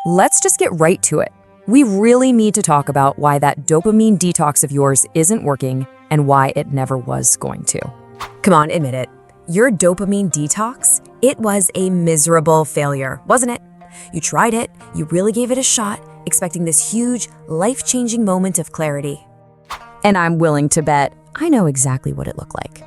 let's just get right to it. We really need to talk about why that dopamine detox of yours isn't working and why it never was going to. Come on, admit it. Your dopamine detox, it was a miserable failure, wasn't it? You tried it, you really gave it a shot, expecting this huge, life-changing moment of clarity. And I'm willing to bet I know exactly what it looked like.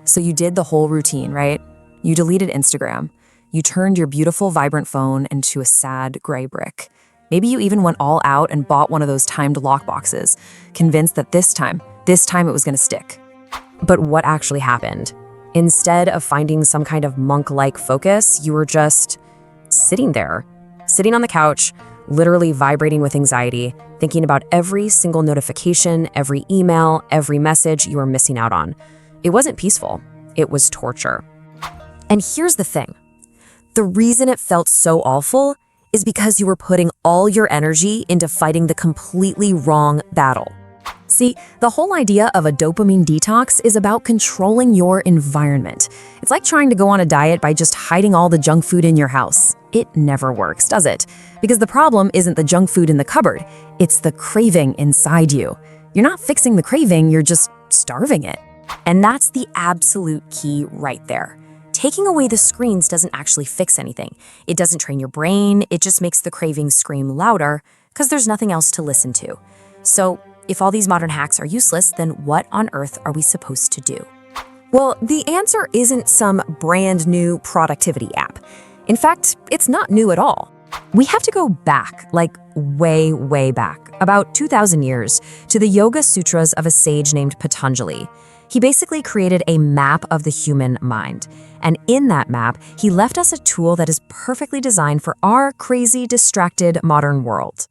So you did the whole routine, right? You deleted Instagram. You turned your beautiful, vibrant phone into a sad, gray brick. Maybe you even went all out and bought one of those timed lock boxes, convinced that this time it was gonna stick. But what actually happened? Instead of finding some kind of monk-like focus, you were just sitting there, sitting on the couch, literally vibrating with anxiety, thinking about every single notification, every email, every message you were missing out on. It wasn't peaceful, it was torture. And here's the thing. The reason it felt so awful is because you were putting all your energy into fighting the completely wrong battle. See, the whole idea of a dopamine detox is about controlling your environment. It's like trying to go on a diet by just hiding all the junk food in your house. It never works, does it? Because the problem isn't the junk food in the cupboard, it's the craving inside you. You're not fixing the craving, you're just starving it. And that's the absolute key right there. Taking away the screens doesn't actually fix anything. It doesn't train your brain, it just makes the craving scream louder because there's nothing else to listen to. So if all these modern hacks are useless, then what on earth are we supposed to do? Well, the answer isn't some brand new productivity app. In fact, it's not new at all. We have to go back, like way, way back, about 2,000 years, to the Yoga Sutras of a sage named Patanjali. He basically created a map of the human mind. And in that map, he left us a tool that is perfectly designed for our crazy, distracted modern world.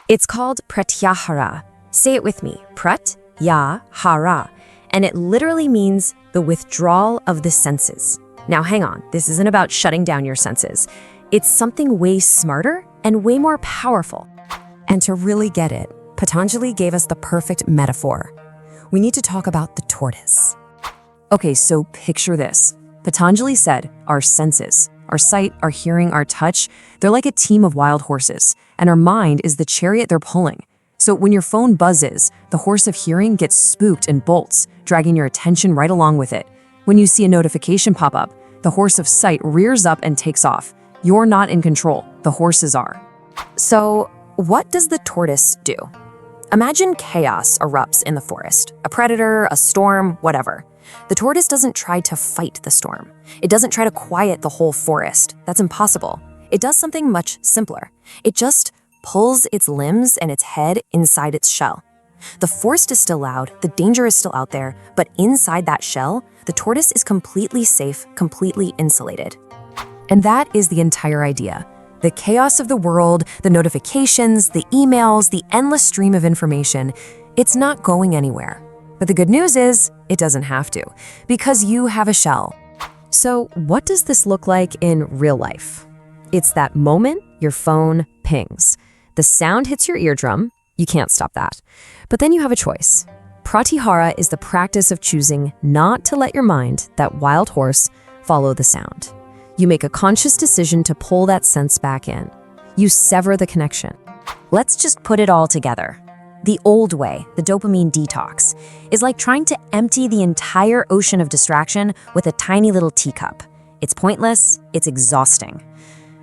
It's called Pratyahara. Say it with me, Pratyahara. And it literally means the withdrawal of the senses. Now hang on, this isn't about shutting down your senses. It's something way smarter and way more powerful. And to really get it, Patanjali gave us the perfect metaphor. We need to talk about the tortoise. Okay, so picture this. Patanjali said our senses, our sight, our hearing, our touch, they're like a team of wild horses, and our mind is the chariot they're pulling. So when your phone buzzes, the horse of hearing gets spooked and bolts, dragging your attention right along with it. When you see a notification pop up, the horse of sight rears up and takes off. You're not in control, the horses are. So what does the tortoise do? Imagine chaos erupts in the forest, a predator, a storm, whatever. The tortoise doesn't try to fight the storm. It doesn't try to quiet the whole forest. That's impossible. It does something much simpler. It just pulls its limbs and its head inside its shell. The forest is still loud, the danger is still out there, but inside that shell, the tortoise is completely safe, completely insulated. And that is the entire idea. The chaos of the world, the notifications, the emails, the endless stream of information, it's not going anywhere. But the good news is, it doesn't have to, because you have a shell. So what does this look like in real life? It's that moment your phone pings. The sound hits your eardrum, you can't stop that. But then you have a choice. Pratyahara is the practice of choosing not to let your mind, that wild horse, follow the sound. You make a conscious decision to pull that sense back in. You sever the connection. Let's just put it all together. The old way, the dopamine detox, is like trying to empty the entire ocean of distraction with a tiny little teacup. It's pointless, it's exhausting.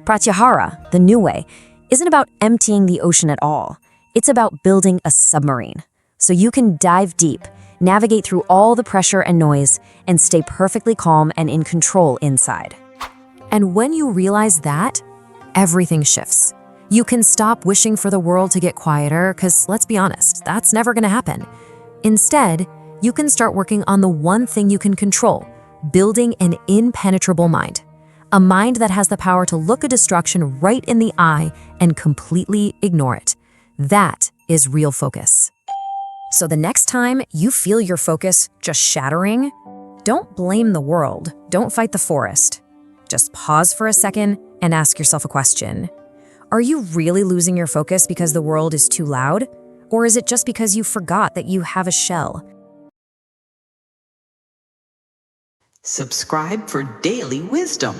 Pratyahara, the new way, isn't about emptying the ocean at all. It's about building a submarine. So you can dive deep, navigate through all the pressure and noise, and stay perfectly calm and in control inside. And when you realize that, everything shifts. You can stop wishing for the world to get quieter, because let's be honest, that's never gonna happen. Instead, you can start working on the one thing you can control, building an impenetrable mind. A mind that has the power to look a distraction right in the eye and completely ignore it. That is real focus. So the next time you feel your focus just shattering, don't blame the world, don't fight the forest. Just pause for a second and ask yourself a question. Are you really losing your focus because the world is too loud? Or is it just because you forgot that you have a shell? Subscribe for daily wisdom.